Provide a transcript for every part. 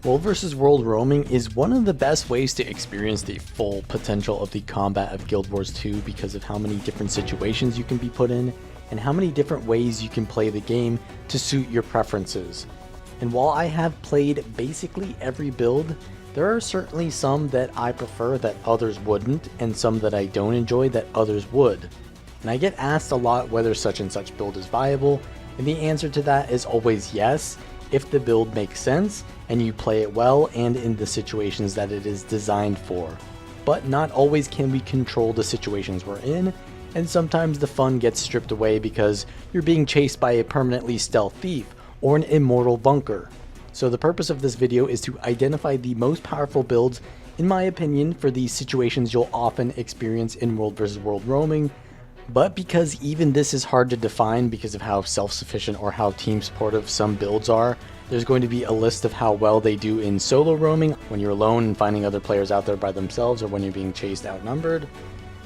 World vs. World roaming is one of the best ways to experience the full potential of the combat of Guild Wars 2 because of how many different situations you can be put in and how many different ways you can play the game to suit your preferences. And while I have played basically every build, there are certainly some that I prefer that others wouldn't, and some that I don't enjoy that others would. And I get asked a lot whether such and such build is viable, and the answer to that is always yes, if the build makes sense and you play it well and in the situations that it is designed for. But not always can we control the situations we're in, and sometimes the fun gets stripped away because you're being chased by a permanently stealth thief or an immortal bunker. So the purpose of this video is to identify the most powerful builds, in my opinion, for these situations you'll often experience in World vs. World roaming. But because even this is hard to define because of how self-sufficient or how team supportive some builds are, there's going to be a list of how well they do in solo roaming when you're alone and finding other players out there by themselves or when you're being chased outnumbered.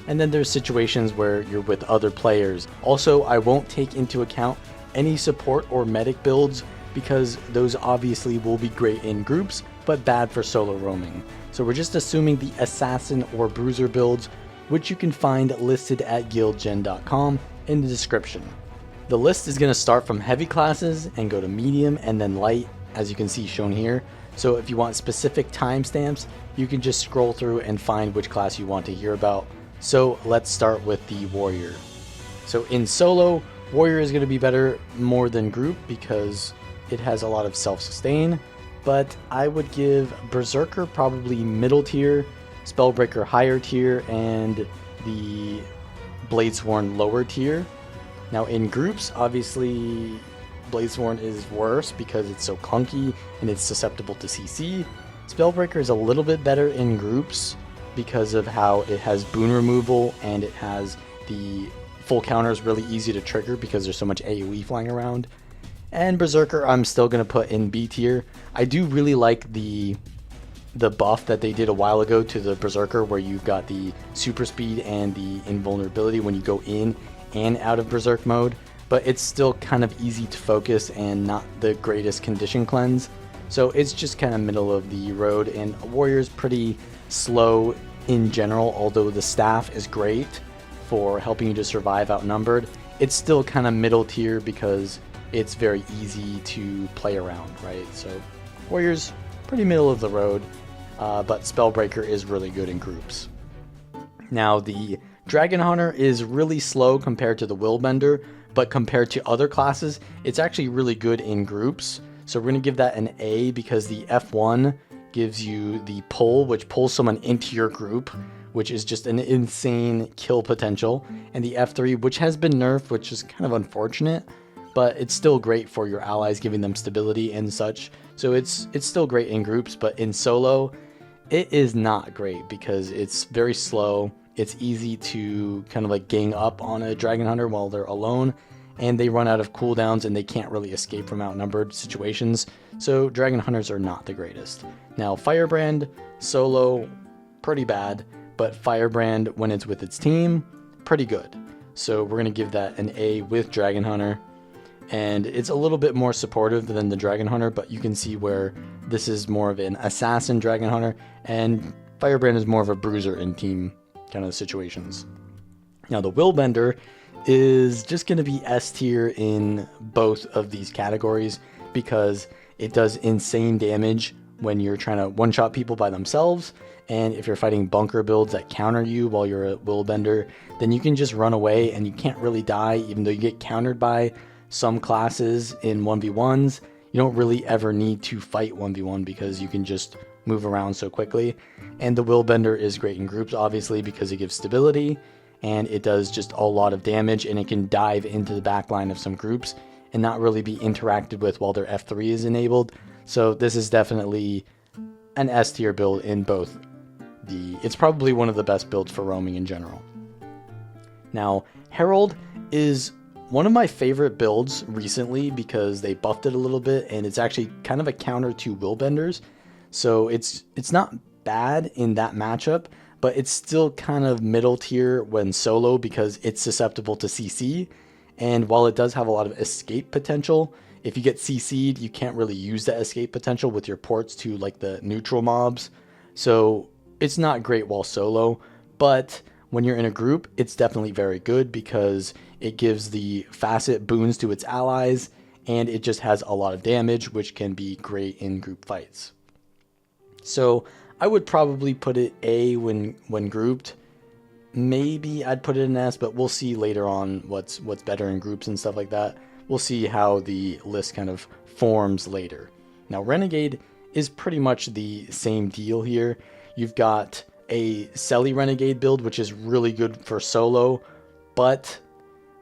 And then there's situations where you're with other players. Also, I won't take into account any support or medic builds because those obviously will be great in groups but bad for solo roaming. So we're just assuming the assassin or bruiser builds, which you can find listed at guildgen.com in the description. The list is going to start from heavy classes and go to medium and then light, as you can see shown here. So if you want specific timestamps, you can just scroll through and find which class you want to hear about. So let's start with the warrior. So in solo, warrior is going to be better more than group because it has a lot of self-sustain, but I would give berserker probably middle tier, spellbreaker higher tier, and the bladesworn lower tier. Now in groups, obviously bladesworn is worse because it's so clunky and it's susceptible to CC. Spellbreaker is a little bit better in groups because of how it has boon removal and it has the full counters really easy to trigger because there's so much AoE flying around. And berserker I'm still going to put in B tier. I do really like the buff that they did a while ago to the berserker where you've got the super speed and the invulnerability when you go in and out of berserk mode, but it's still kind of easy to focus and not the greatest condition cleanse, so it's just kind of middle of the road. And warrior's pretty slow in general, although the staff is great for helping you to survive outnumbered. It's still kind of middle tier because it's very easy to play around, right? So warrior's pretty middle of the road. But Spellbreaker is really good in groups. Now the Dragon Hunter is really slow compared to the Willbender, but compared to other classes, it's actually really good in groups. So we're going to give that an A because the F1 gives you the pull, which pulls someone into your group, which is just an insane kill potential. And the F3, which has been nerfed, which is kind of unfortunate, but it's still great for your allies, giving them stability and such. So it's still great in groups, but in solo, it is not great because it's very slow. It's easy to kind of like gang up on a Dragon Hunter while they're alone, and they run out of cooldowns and they can't really escape from outnumbered situations. So Dragon Hunters are not the greatest. Now Firebrand, solo, pretty bad, but Firebrand when it's with its team, pretty good. So we're going to give that an A with Dragon Hunter. And it's a little bit more supportive than the Dragon Hunter, but you can see where this is more of an assassin Dragon Hunter, and Firebrand is more of a bruiser in team kind of situations. Now the Willbender is just going to be S tier in both of these categories because it does insane damage when you're trying to one-shot people by themselves, and if you're fighting bunker builds that counter you while you're a Willbender, then you can just run away and you can't really die, even though you get countered by some classes in 1v1s. You don't really ever need to fight 1v1 because you can just move around so quickly. And the Willbender is great in groups, obviously, because it gives stability and it does just a lot of damage, and it can dive into the backline of some groups and not really be interacted with while their F3 is enabled. So this is definitely an S tier build in both. It's probably one of the best builds for roaming in general. Now Herald is one of my favorite builds recently because they buffed it a little bit, and it's actually kind of a counter to Willbenders. So it's not bad in that matchup, but it's still kind of middle tier when solo because it's susceptible to CC. And while it does have a lot of escape potential, if you get CC'd, you can't really use that escape potential with your ports to like the neutral mobs. So it's not great while solo, but when you're in a group, it's definitely very good because it gives the facet boons to its allies, and it just has a lot of damage, which can be great in group fights. So I would probably put it A when grouped. Maybe I'd put it in S, but we'll see later on what's better in groups and stuff like that. We'll see how the list kind of forms later. Now, Renegade is pretty much the same deal here. You've got a Selly Renegade build, which is really good for solo, but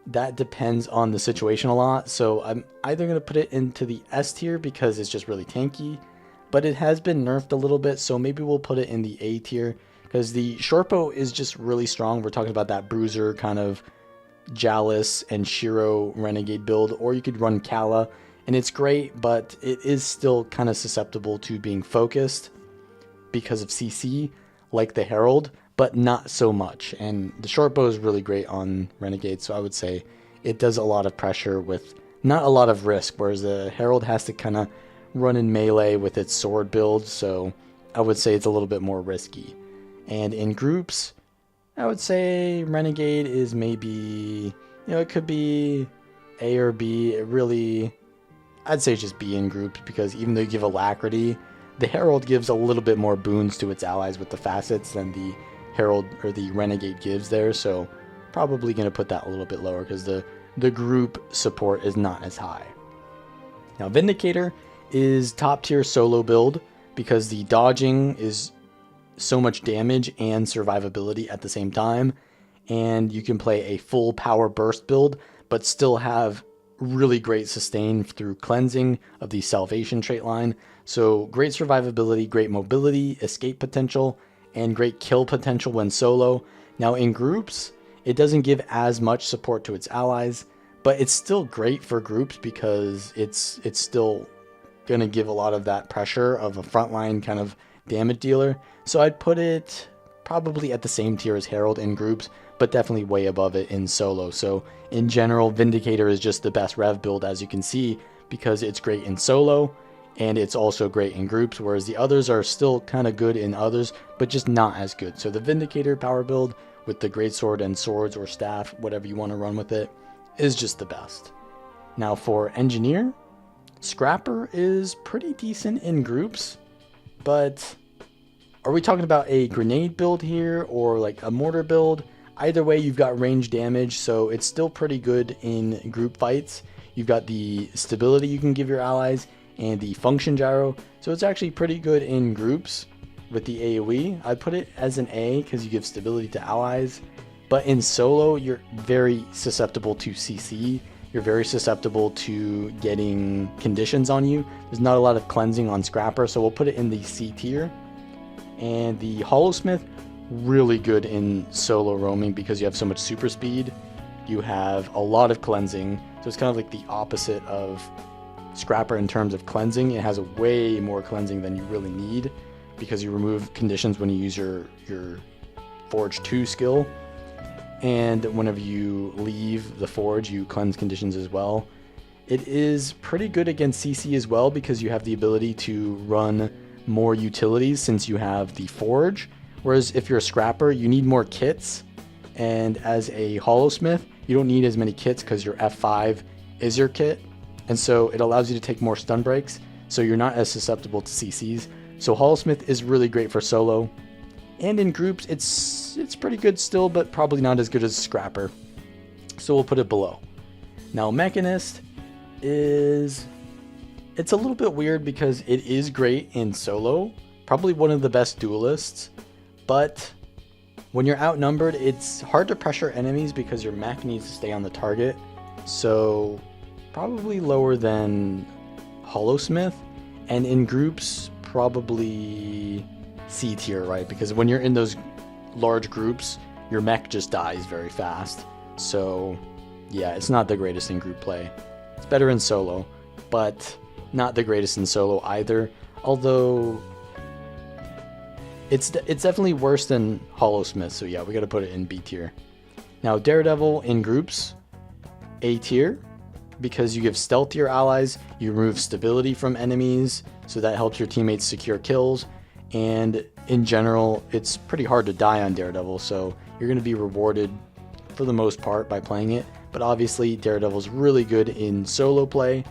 that depends on the situation a lot. So I'm either going to put it into the S tier because it's just really tanky, but it has been nerfed a little bit, so maybe we'll put it in the A tier because the shortbow is just really strong. We're talking about that bruiser kind of Jalis and Shiro Renegade build, or you could run Kala, and it's great, but it is still kind of susceptible to being focused because of CC, like the Herald, but not so much. And the shortbow is really great on Renegade, so I would say it does a lot of pressure with not a lot of risk, whereas the Herald has to kind of run in melee with its sword build, so I would say it's a little bit more risky. And in groups, I would say Renegade is maybe, it could be A or B. I'd say just B in groups, because even though you give Alacrity, the Herald gives a little bit more boons to its allies with the facets than the Herald or the Renegade gives there, so probably going to put that a little bit lower because the group support is not as high. Now, Vindicator is top tier solo build because the dodging is so much damage and survivability at the same time, and you can play a full power burst build but still have really great sustain through cleansing of the salvation trait line. So great survivability, great mobility, escape potential, and great kill potential when solo. Now in groups, it doesn't give as much support to its allies, but it's still great for groups because it's still gonna give a lot of that pressure of a frontline kind of damage dealer. So I'd put it probably at the same tier as Herald in groups, but definitely way above it in solo. So in general, Vindicator is just the best rev build, as you can see, because it's great in solo and it's also great in groups, whereas the others are still kind of good in others, but just not as good. So the Vindicator power build with the greatsword and swords or staff, whatever you want to run with it, is just the best. Now for Engineer, Scrapper is pretty decent in groups, but are we talking about a grenade build here or like a mortar build? Either way, you've got range damage, so it's still pretty good in group fights. You've got the stability you can give your allies and the function gyro, so it's actually pretty good in groups with the AoE. I'd put it as an A because you give stability to allies, but in solo, you're very susceptible to CC. You're very susceptible to getting conditions on you. There's not a lot of cleansing on Scrapper, so we'll put it in the C tier. And the Hollowsmith, really good in solo roaming because you have so much super speed. You have a lot of cleansing, so it's kind of like the opposite of Scrapper in terms of cleansing. It has a way more cleansing than you really need because you remove conditions when you use your Forge 2 skill, and whenever you leave the Forge, you cleanse conditions as well. It is pretty good against CC as well because you have the ability to run more utilities since you have the Forge. Whereas if you're a Scrapper, you need more kits, and as a Hollowsmith, you don't need as many kits because your F5 is your kit, and so it allows you to take more stun breaks, so you're not as susceptible to CCs. So Hollowsmith is really great for solo, and in groups, it's pretty good still, but probably not as good as Scrapper, so we'll put it below. Now Mechanist it's a little bit weird because it is great in solo, probably one of the best duelists, but when you're outnumbered, it's hard to pressure enemies because your mech needs to stay on the target. So probably lower than Hollowsmith, and in groups, probably C tier, right? Because when you're in those large groups, your mech just dies very fast. So yeah, it's not the greatest in group play. It's better in solo, but not the greatest in solo either. Although it's definitely worse than Hollowsmith, so yeah, we got to put it in B tier. Now Daredevil in groups, A tier. because you give stealth to your allies, you remove stability from enemies, so that helps your teammates secure kills. And in general, it's pretty hard to die on Daredevil, so you're going to be rewarded for the most part by playing it. But obviously, Daredevil's really good in solo play,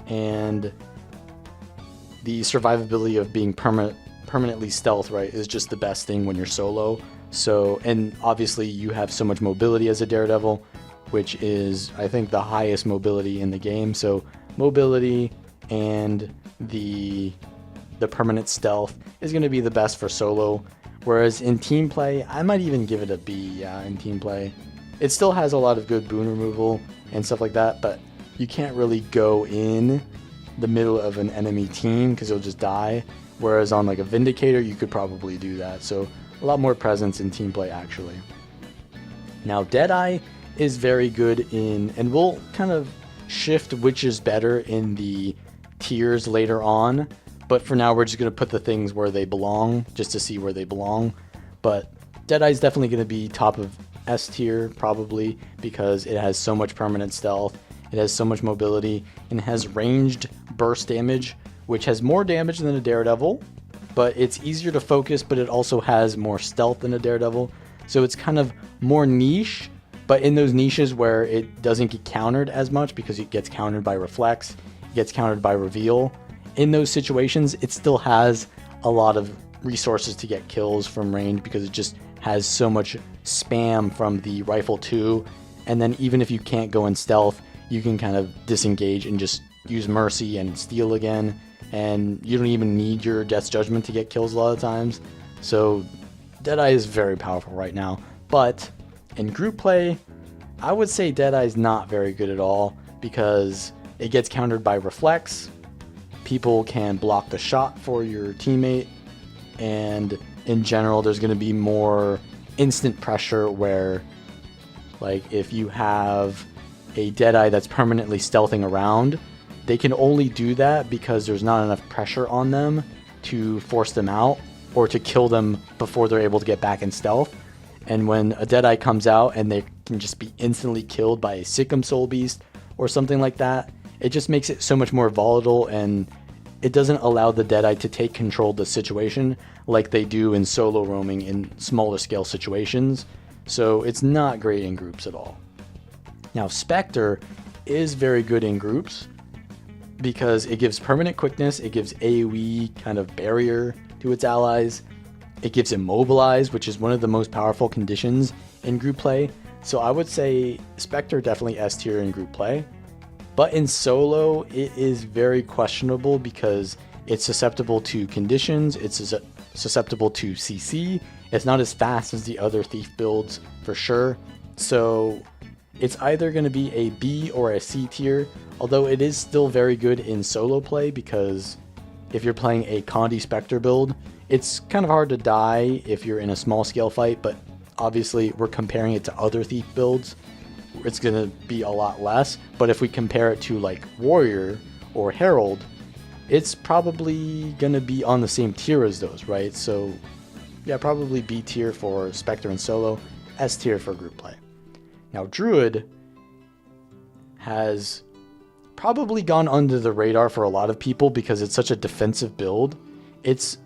and the survivability of being permanently stealth, right, is just the best thing when you're solo. So, and obviously you have so much mobility as a Daredevil, which is, I think, the highest mobility in the game. So mobility and the permanent stealth is going to be the best for solo. Whereas in team play, I might even give it a B. Yeah, in team play, it still has a lot of good boon removal and stuff like that, but you can't really go in the middle of an enemy team because you'll just die. Whereas on like a Vindicator, you could probably do that. So a lot more presence in team play actually. Now Deadeye is very good in, and we'll kind of shift which is better in the tiers later on, but for now we're just going to put the things where they belong just to see where they belong. But Deadeye is definitely going to be top of S tier probably because it has so much permanent stealth, it has so much mobility, and it has ranged burst damage, which has more damage than a Daredevil, but it's easier to focus, but it also has more stealth than a Daredevil. So it's kind of more niche, but in those niches where it doesn't get countered as much because it gets countered by reflex, it gets countered by reveal. In those situations, it still has a lot of resources to get kills from range because it just has so much spam from the rifle too. And then even if you can't go in stealth, you can kind of disengage and just use mercy and steal again. And you don't even need your Death's Judgment to get kills a lot of times. So Deadeye is very powerful right now. But in group play, I would say Deadeye is not very good at all because it gets countered by reflex. People can block the shot for your teammate. And in general, there's going to be more instant pressure where, like, if you have a Deadeye that's permanently stealthing around, they can only do that because there's not enough pressure on them to force them out or to kill them before they're able to get back in stealth. And when a Deadeye comes out and they can just be instantly killed by a Sikkim Soul Beast or something like that, it just makes it so much more volatile, and it doesn't allow the Deadeye to take control of the situation like they do in solo roaming in smaller scale situations. So it's not great in groups at all. Now Spectre is very good in groups because it gives permanent quickness, it gives AoE kind of barrier to its allies, it gives immobilize, which is one of the most powerful conditions in group play. So I would say Spectre definitely S tier in group play. But in solo, it is very questionable because it's susceptible to conditions, it's susceptible to CC, it's not as fast as the other Thief builds for sure. So it's either going to be a B or a C tier, although it is still very good in solo play because if you're playing a Condi Spectre build, it's kind of hard to die if you're in a small scale fight, but obviously we're comparing it to other Thief builds. It's going to be a lot less, but if we compare it to like Warrior or Herald, it's probably going to be on the same tier as those, right? So yeah, probably B tier for Spectre and solo, S tier for group play. Now Druid has probably gone under the radar for a lot of people because it's such a defensive build. If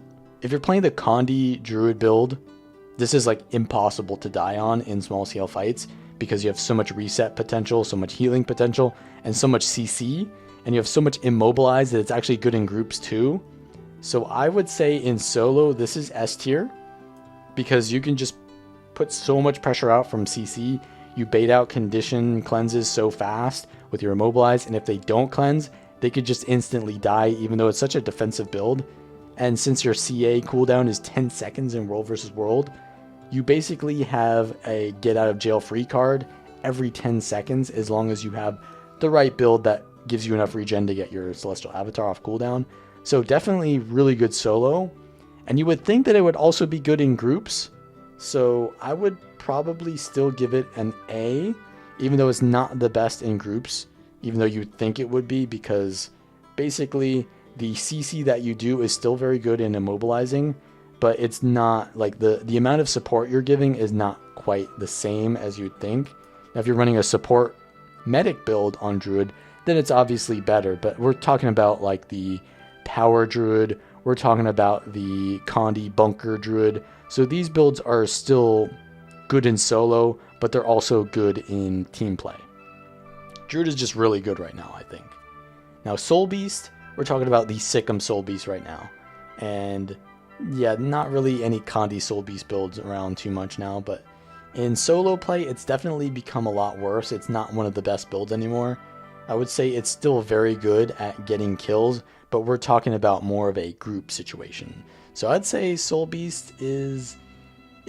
you're playing the Condi Druid build, this is like impossible to die on in small scale fights because you have so much reset potential, so much healing potential, and so much CC, and you have so much immobilize that it's actually good in groups too. So I would say in solo, this is S tier because you can just put so much pressure out from CC. You bait out condition cleanses so fast with your immobilize, and if they don't cleanse, they could just instantly die even though it's such a defensive build. And since your CA cooldown is 10 seconds in World vs. World, you basically have a get out of jail free card every 10 seconds as long as you have the right build that gives you enough regen to get your Celestial Avatar off cooldown. So definitely really good solo. And you would think that it would also be good in groups. So I would probably still give it an A, even though it's not the best in groups, even though you'd think it would be, because basically the CC that you do is still very good in immobilizing, but it's not like the amount of support you're giving is not quite the same as you'd think. Now, if you're running a support medic build on Druid, then it's obviously better. But we're talking about like the Power Druid, we're talking about the Condi Bunker Druid. So these builds are still good in solo, but they're also good in team play. Druid is just really good right now, I think. Now Soul Beast, we're talking about the Sikkim Soul Beast right now. And yeah, not really any Condi Soul Beast builds around too much now, but in solo play, it's definitely become a lot worse. It's not one of the best builds anymore. I would say it's still very good at getting kills, but we're talking about more of a group situation. So I'd say Soul Beast it's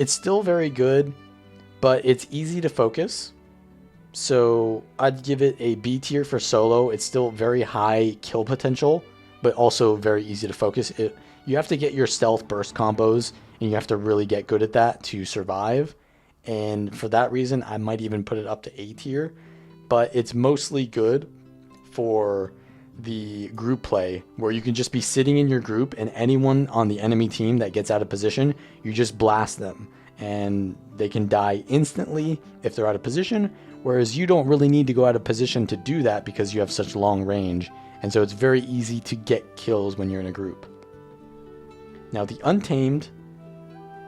still very good, but it's easy to focus. So I'd give it a B tier for solo. It's still very high kill potential, but also very easy to focus. You have to get your stealth burst combos, and you have to really get good at that to survive. And for that reason, I might even put it up to A tier. But it's mostly good for the group play, where you can just be sitting in your group, and anyone on the enemy team that gets out of position, you just blast them. And they can die instantly if they're out of position, whereas you don't really need to go out of position to do that because you have such long range. And so it's very easy to get kills when you're in a group. Now the Untamed,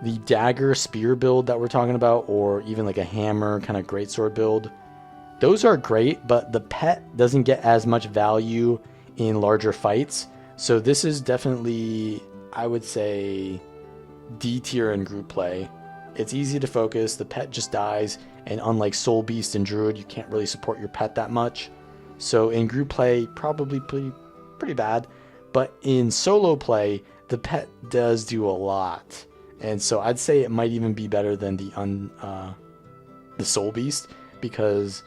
the dagger spear build that we're talking about, or even like a hammer kind of greatsword build, those are great, but the pet doesn't get as much value in larger fights. So this is definitely, I would say, D tier in group play. It's easy to focus, the pet just dies, and unlike Soul Beast and Druid, you can't really support your pet that much. So in group play, probably pretty bad, but in solo play, the pet does do a lot. And so I'd say it might even be better than the Soul Beast, because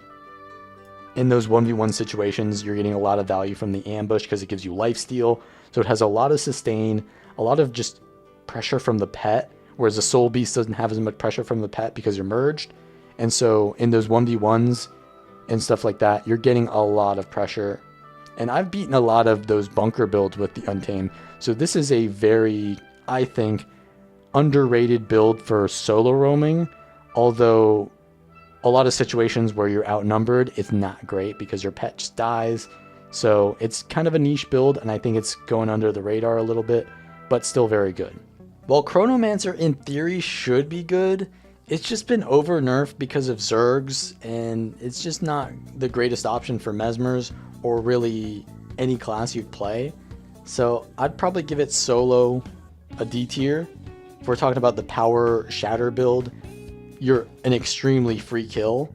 in those 1v1 situations, you're getting a lot of value from the ambush because it gives you lifesteal. So it has a lot of sustain, a lot of just pressure from the pet, whereas the Soul Beast doesn't have as much pressure from the pet because you're merged. And so in those 1v1s and stuff like that, you're getting a lot of pressure. And I've beaten a lot of those bunker builds with the Untamed. So this is a very, I think, underrated build for solo roaming. Although a lot of situations where you're outnumbered, it's not great because your pet just dies. So it's kind of a niche build, and I think it's going under the radar a little bit, but still very good. While Chronomancer in theory should be good, it's just been over nerfed because of Zergs, and it's just not the greatest option for Mesmers or really any class you'd play. So I'd probably give it solo a D tier. If we're talking about the power shatter build, you're an extremely free kill.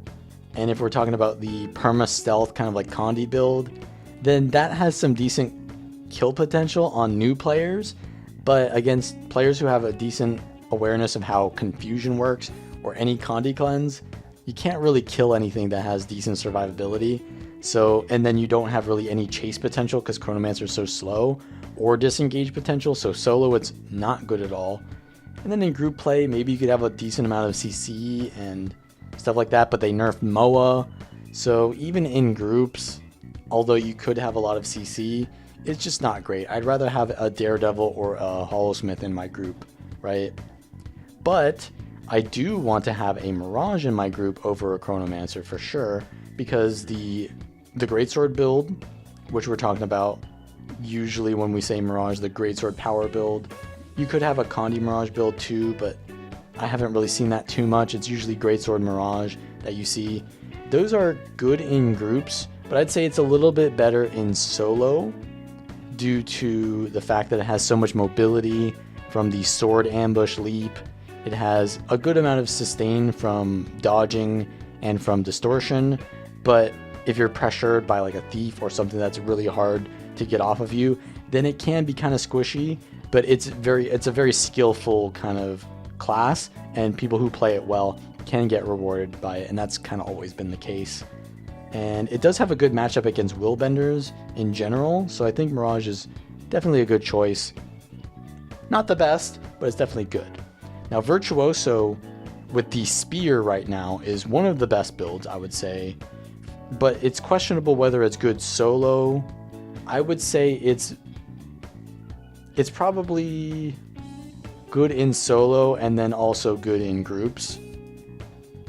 And if we're talking about the perma stealth kind of like Condi build, then that has some decent kill potential on new players. But against players who have a decent awareness of how confusion works or any Condi cleanse, you can't really kill anything that has decent survivability. So, and then you don't have really any chase potential because Chronomancer is so slow, or disengage potential. So solo, it's not good at all. And then in group play, maybe you could have a decent amount of CC and stuff like that, but they nerfed Moa. So even in groups, although you could have a lot of CC, it's just not great. I'd rather have a Daredevil or a Hollowsmith in my group, right? But I do want to have a Mirage in my group over a Chronomancer for sure, because the Greatsword build, which we're talking about, usually when we say Mirage, the Greatsword power build, you could have a Condi Mirage build too, but I haven't really seen that too much. It's usually Greatsword Mirage that you see. Those are good in groups, but I'd say it's a little bit better in solo due to the fact that it has so much mobility from the sword ambush leap. It has a good amount of sustain from dodging and from distortion, but if you're pressured by like a thief or something that's really hard to get off of you, then it can be kind of squishy, but it's a very skillful kind of class, and people who play it well can get rewarded by it, and that's kind of always been the case. And it does have a good matchup against Willbenders in general, so I think Mirage is definitely a good choice. Not the best, but it's definitely good. Now Virtuoso with the Spear right now is one of the best builds, I would say, but it's questionable whether it's good solo. I would say it's probably good in solo and then also good in groups,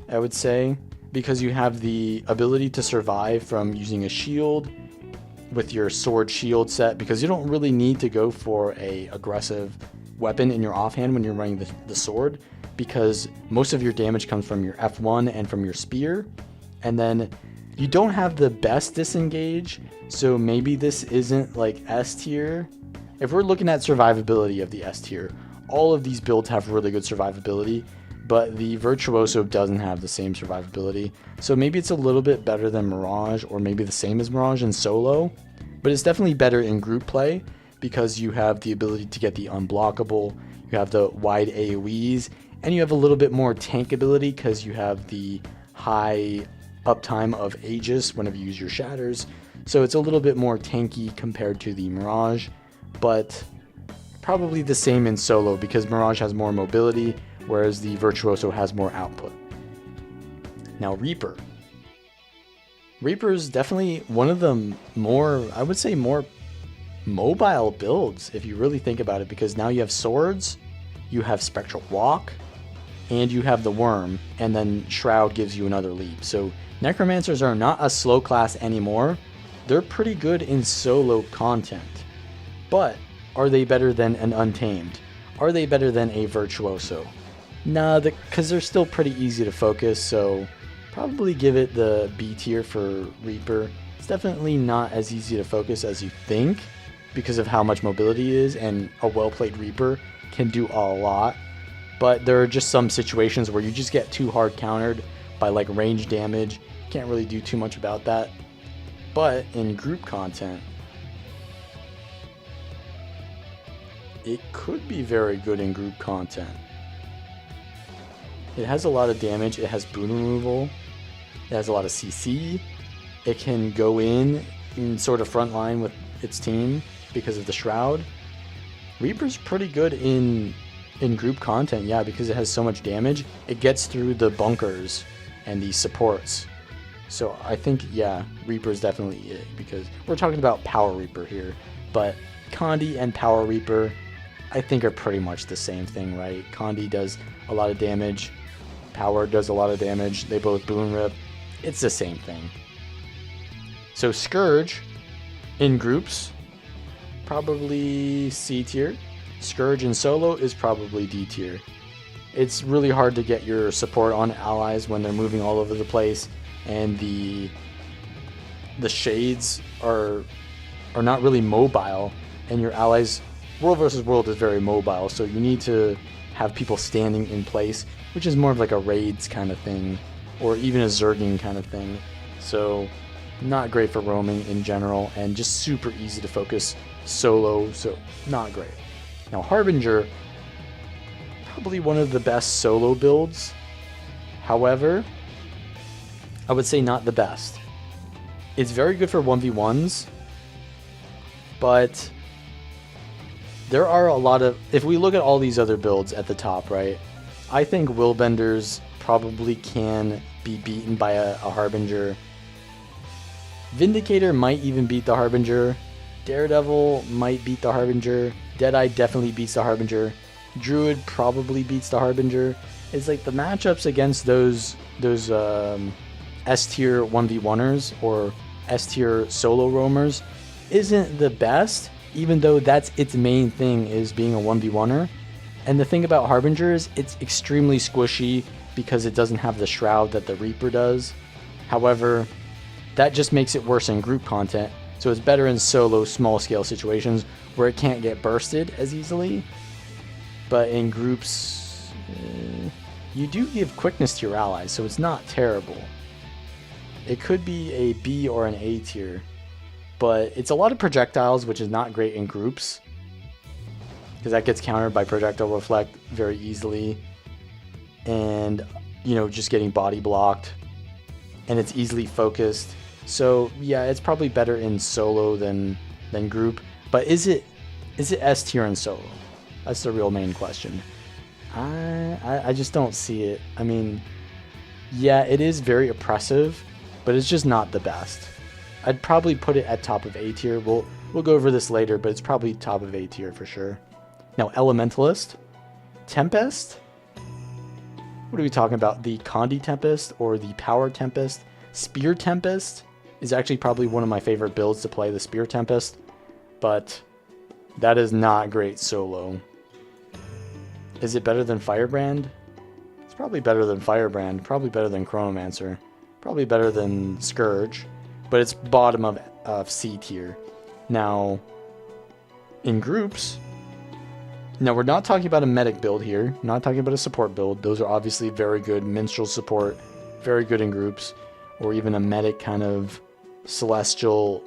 I would say, because you have the ability to survive from using a shield with your sword shield set, because you don't really need to go for a aggressive weapon in your offhand when you're running the sword, because most of your damage comes from your F1 and from your spear. And then you don't have the best disengage, so maybe this isn't like S tier. If we're looking at survivability of the S tier, all of these builds have really good survivability, but the Virtuoso doesn't have the same survivability. So maybe it's a little bit better than Mirage, or maybe the same as Mirage in solo, but it's definitely better in group play because you have the ability to get the unblockable, you have the wide AoEs, and you have a little bit more tank ability because you have the high uptime of Aegis whenever you use your shatters. So it's a little bit more tanky compared to the Mirage, but probably the same in solo because Mirage has more mobility, whereas the Virtuoso has more output. Now Reaper. Reaper is definitely one of the more, I would say, more mobile builds if you really think about it, because now you have swords, you have Spectral Walk, and you have the Worm, and then Shroud gives you another leap. So Necromancers are not a slow class anymore. They're pretty good in solo content. But are they better than an Untamed? Are they better than a Virtuoso? Nah, because they're still pretty easy to focus, so probably give it the B tier for Reaper. It's definitely not as easy to focus as you think because of how much mobility is, and a well-played Reaper can do a lot. But there are just some situations where you just get too hard countered by like range damage. Can't really do too much about that. But in group content, it could be very good in group content. It has a lot of damage, it has boon removal, it has a lot of CC, it can go in sort of front line with its team because of the Shroud. Reaper's pretty good in group content, yeah, because it has so much damage. It gets through the bunkers and the supports. So I think, yeah, Reaper's definitely it, because we're talking about Power Reaper here, but Condi and Power Reaper I think are pretty much the same thing, right? Condi does a lot of damage, Power does a lot of damage, they both boon rip. It's the same thing. So Scourge in groups, probably C tier. Scourge in solo is probably D tier. It's really hard to get your support on allies when they're moving all over the place, and the shades are not really mobile, and your allies, world versus world is very mobile, so you need to have people standing in place, which is more of like a raids kind of thing, or even a zerging kind of thing. So not great for roaming in general, and just super easy to focus solo, so not great. Now Harbinger, probably one of the best solo builds. However, I would say not the best. It's very good for 1v1s, but there are a lot of, if we look at all these other builds at the top, right, I think Willbenders probably can be beaten by a Harbinger. Vindicator might even beat the Harbinger. Daredevil might beat the Harbinger. Deadeye definitely beats the Harbinger. Druid probably beats the Harbinger. It's like the matchups against those S tier 1v1ers or S tier solo roamers isn't the best, even though that's its main thing, is being a 1v1er. And the thing about Harbinger is it's extremely squishy because it doesn't have the Shroud that the Reaper does. However, that just makes it worse in group content, so it's better in solo small scale situations where it can't get bursted as easily. But in groups, you do give quickness to your allies, so it's not terrible. It could be a B or an A tier, but it's a lot of projectiles, which is not great in groups, because that gets countered by projectile reflect very easily, and you know, just getting body blocked, and it's easily focused. So yeah, it's probably better in solo than group. But is it S tier in solo? That's the real main question. I just don't see it. I mean, yeah, it is very oppressive, but it's just not the best. I'd probably put it at top of A tier. We'll go over this later, but it's probably top of A tier for sure. Now, Elementalist, Tempest. What are we talking about? The Condi Tempest or the Power Tempest? Spear Tempest is actually probably one of my favorite builds to play, the Spear Tempest. But that is not great solo. Is it better than Firebrand? It's probably better than Firebrand. Probably better than Chronomancer. Probably better than Scourge. But it's bottom of C tier. Now, in groups... Now, we're not talking about a medic build here. Not talking about a support build. Those are obviously very good. Minstrel support. Very good in groups. Or even a medic kind of Celestial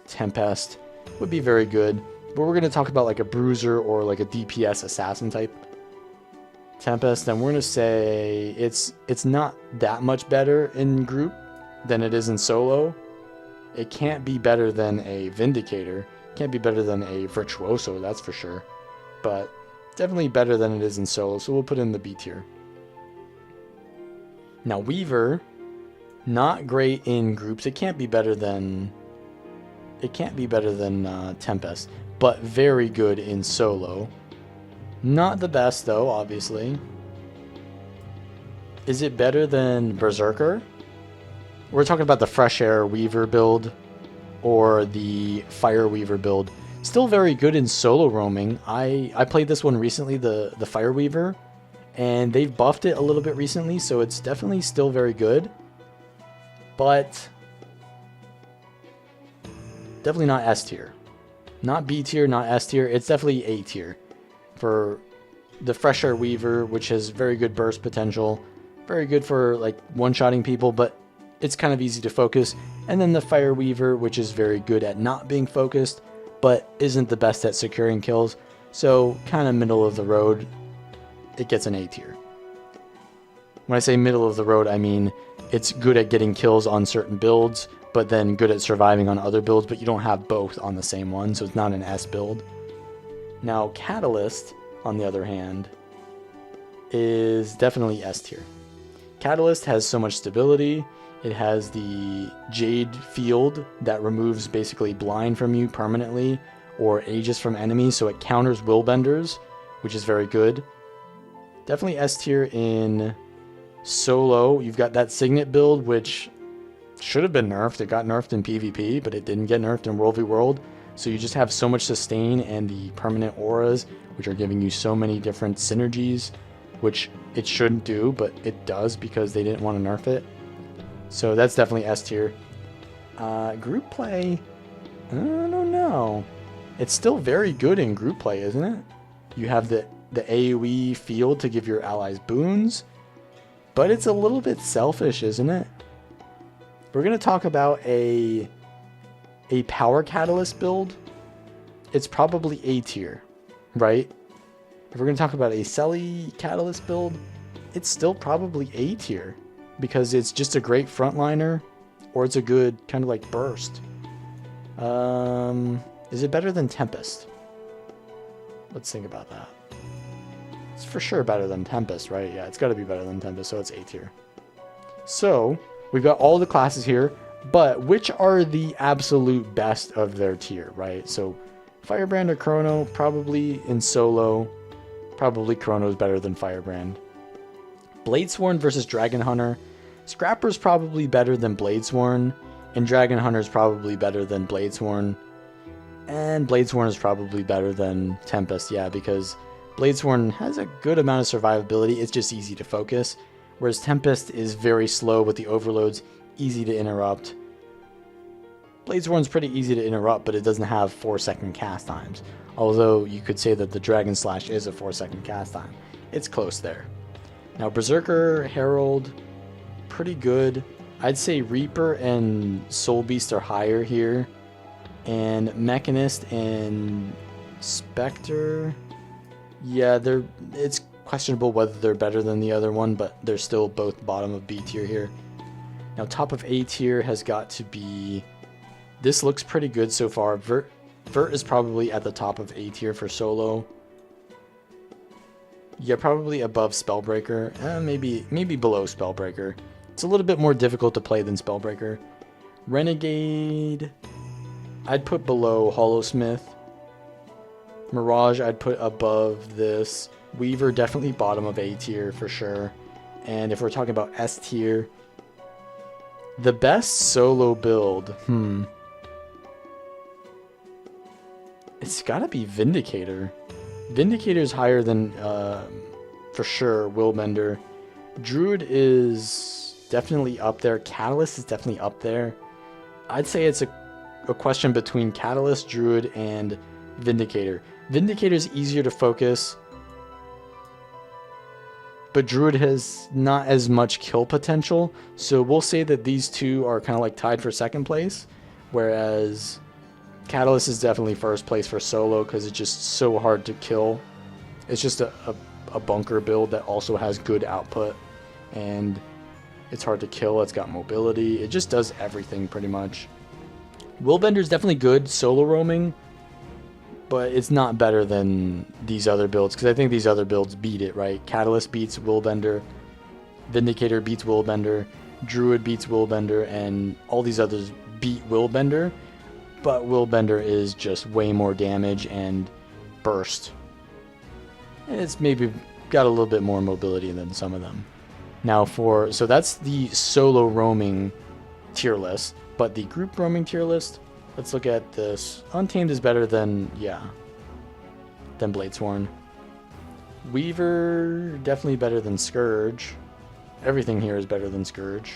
Tempest would be very good. But we're going to talk about like a Bruiser or like a DPS Assassin type Tempest. And we're going to say it's not that much better in group than it is in solo. It can't be better than a Vindicator. Can't be better than a Virtuoso, that's for sure. But definitely better than it is in solo, so we'll put it in the B tier. Now Weaver, not great in groups. It can't be better than Tempest, but very good in solo. Not the best though, obviously. Is it better than Berserker? We're talking about the Fresh Air Weaver build or the Fire Weaver build. Still very good in solo roaming. I played this one recently, the Fire Weaver, and they've buffed it a little bit recently, so it's definitely still very good. But definitely not S tier. Not B tier, not S tier. It's definitely A tier for the Fresh Air Weaver, which has very good burst potential. Very good for like one-shotting people, but it's kind of easy to focus. And then the Fire Weaver, which is very good at not being focused, but isn't the best at securing kills. So kind of middle of the road. It gets an A tier. When I say middle of the road, I mean it's good at getting kills on certain builds, but then good at surviving on other builds, but you don't have both on the same one, so it's not an S build. Now Catalyst, on the other hand, is definitely S tier. Catalyst has so much stability. It has the Jade Field that removes basically blind from you permanently or Aegis from enemies, so it counters Willbenders, which is very good. Definitely S tier in solo. You've got that Signet build, which should have been nerfed. It got nerfed in PvP, but it didn't get nerfed in World v World. So you just have so much sustain and the permanent auras, which are giving you so many different synergies, which it shouldn't do, but it does because they didn't want to nerf it. So that's definitely S tier. Group play, I don't know. It's still very good in group play, isn't it? You have the AoE field to give your allies boons, but it's a little bit selfish, isn't it? We're going to talk about a Power Catalyst build. It's probably A tier, right? If we're going to talk about a Selly Catalyst build, it's still probably A tier because it's just a great frontliner, or it's a good kind of like burst. Is it better than Tempest? Let's think about that. It's for sure better than Tempest, right? Yeah, it's got to be better than Tempest, so it's A tier. So we've got all the classes here, but which are the absolute best of their tier, right? So Firebrand or Chrono, probably in solo. Probably Chrono is better than Firebrand. Bladesworn versus Dragon Hunter. Scrapper's probably better than Bladesworn, and Dragon Hunter's probably better than Bladesworn. And Bladesworn is probably better than Tempest, yeah, because Bladesworn has a good amount of survivability. It's just easy to focus, whereas Tempest is very slow with the overloads, easy to interrupt. Bladesworn's pretty easy to interrupt, but it doesn't have 4-second cast times. Although you could say that the Dragon Slash is a 4-second cast time. It's close there. Now Berserker, Herald, pretty good. I'd say Reaper and Soul Beast are higher here. And Mechanist and Spectre, yeah, it's questionable whether they're better than the other one, but they're still both bottom of B tier here. Now top of A tier has got to be... This looks pretty good so far. Vert is probably at the top of A tier for solo. Yeah, probably above Spellbreaker. Maybe below Spellbreaker. It's a little bit more difficult to play than Spellbreaker. Renegade, I'd put below Hollowsmith. Mirage, I'd put above this. Weaver, definitely bottom of A tier for sure. And if we're talking about S tier, the best solo build, it's gotta be Vindicator. Vindicator's higher than, for sure, Willbender. Druid is definitely up there. Catalyst is definitely up there. I'd say it's a question between Catalyst, Druid, and Vindicator. Vindicator's easier to focus, but Druid has not as much kill potential, so we'll say that these two are kind of like tied for second place, whereas Catalyst is definitely first place for solo because it's just so hard to kill. It's just a bunker build that also has good output, and it's hard to kill. It's got mobility. It just does everything pretty much. Willbender is definitely good solo roaming, but it's not better than these other builds because I think these other builds beat it, right? Catalyst beats Willbender, Vindicator beats Willbender, Druid beats Willbender, and all these others beat Willbender, but Willbender is just way more damage and burst. And it's maybe got a little bit more mobility than some of them. Now so that's the solo roaming tier list, but the group roaming tier list, let's look at this. Untamed is better than Bladesworn. Weaver, definitely better than Scourge. Everything here is better than Scourge.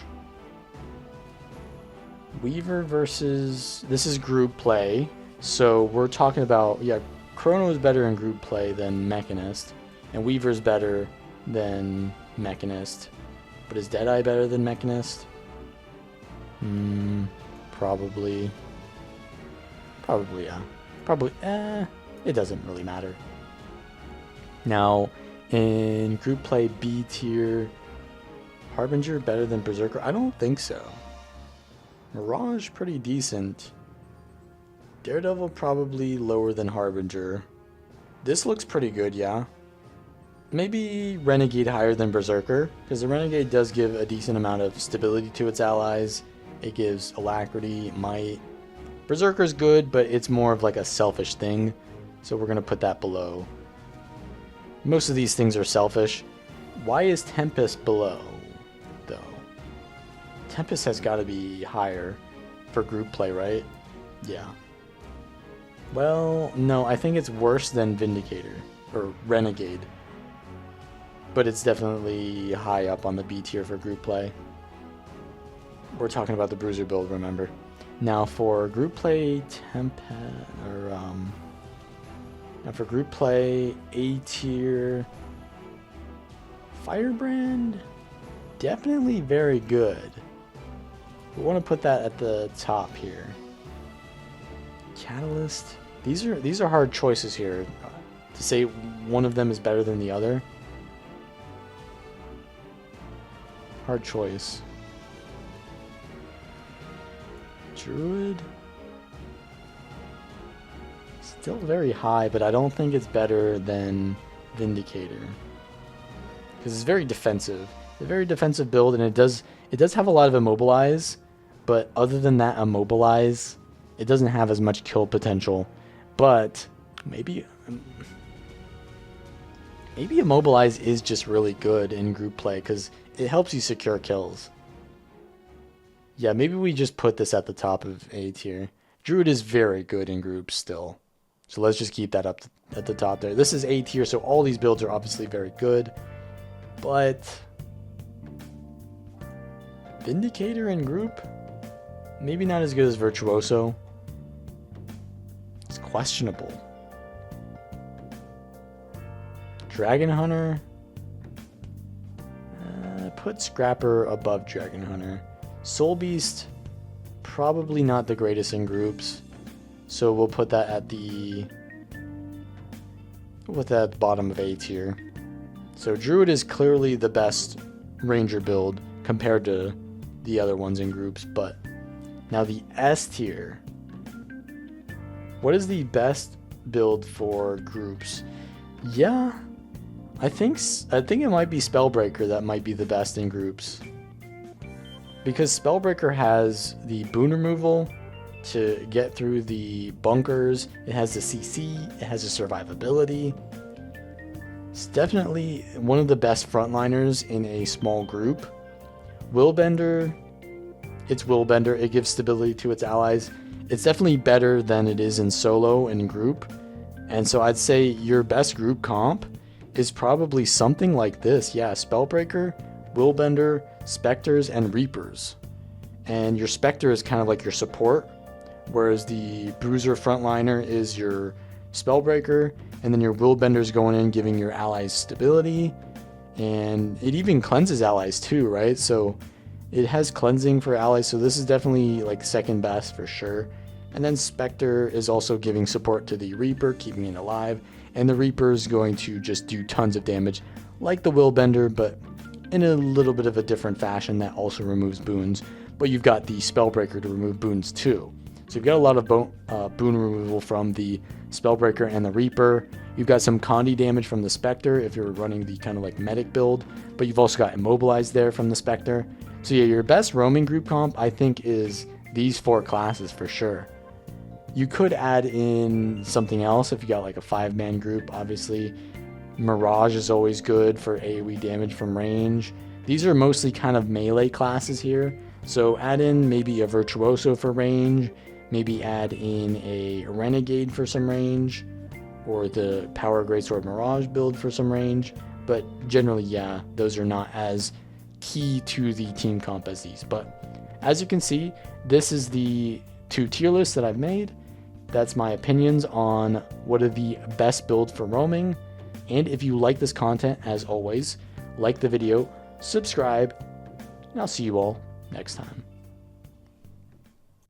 Weaver versus, this is group play, so we're talking about, Chrono is better in group play than Mechanist, and Weaver's better than Mechanist. But is Deadeye better than Mechanist? Probably. Probably, yeah. Probably, it doesn't really matter. Now, in group play B tier, Harbinger better than Berserker? I don't think so. Mirage, pretty decent. Daredevil, probably lower than Harbinger. This looks pretty good, yeah. Maybe Renegade higher than Berserker, because the Renegade does give a decent amount of stability to its allies. It gives alacrity, might. Berserker's good, but it's more of like a selfish thing, so we're going to put that below. Most of these things are selfish. Why is Tempest below, though? Tempest has got to be higher for group play, right? Yeah. Well, no, I think it's worse than Vindicator, or Renegade. But it's definitely high up on the B tier for group play. We're talking about the Bruiser build, remember. Now for group play, now for group play, A tier, Firebrand, definitely very good. We want to put that at the top here. Catalyst, these are hard choices here. To say one of them is better than the other. Hard choice. Druid, still very high, but I don't think it's better than Vindicator because it's very defensive. It's a very defensive build, and it does have a lot of immobilize, but other than that immobilize, it doesn't have as much kill potential. But maybe immobilize is just really good in group play because it helps you secure kills. Yeah, maybe we just put this at the top of A tier. Druid is very good in groups still. So let's just keep that up at the top there. This is A tier, so all these builds are obviously very good. But Vindicator in group? Maybe not as good as Virtuoso. It's questionable. Dragon Hunter? Put Scrapper above Dragon Hunter. Soul Beast, probably not the greatest in groups, so we'll put that at the bottom of A tier. So Druid is clearly the best Ranger build compared to the other ones in groups, but now the S tier. What is the best build for groups? Yeah, I think it might be Spellbreaker that might be the best in groups. Because Spellbreaker has the boon removal to get through the bunkers, it has the CC, it has the survivability. It's definitely one of the best frontliners in a small group. Willbender, it's Willbender. It gives stability to its allies. It's definitely better than it is in solo and group. And so I'd say your best group comp is probably something like this. Yeah, Spellbreaker, Willbender, Spectres, and Reapers. And your Spectre is kind of like your support, whereas the Bruiser frontliner is your Spellbreaker, and then your Willbender's going in giving your allies stability, and it even cleanses allies too, right? So it has cleansing for allies, so this is definitely like second best for sure. And then Spectre is also giving support to the Reaper, keeping it alive, and the Reaper is going to just do tons of damage like the Willbender, but in a little bit of a different fashion that also removes boons. But you've got the Spellbreaker to remove boons too. So you've got a lot of boon removal from the Spellbreaker and the Reaper. You've got some Condi damage from the Spectre if you're running the kind of like medic build, but you've also got Immobilized there from the Spectre. So yeah, your best roaming group comp I think is these 4 classes for sure. You could add in something else if you got like a 5-man group, obviously. Mirage is always good for AoE damage from range. These are mostly kind of melee classes here, so add in maybe a Virtuoso for range, maybe add in a Renegade for some range, or the Power Greatsword Mirage build for some range, but generally, yeah, those are not as key to the team comp as these. But as you can see, this is the 2 tier lists that I've made. That's my opinions on what are the best builds for roaming. And if you like this content, as always, like the video, subscribe, and I'll see you all next time.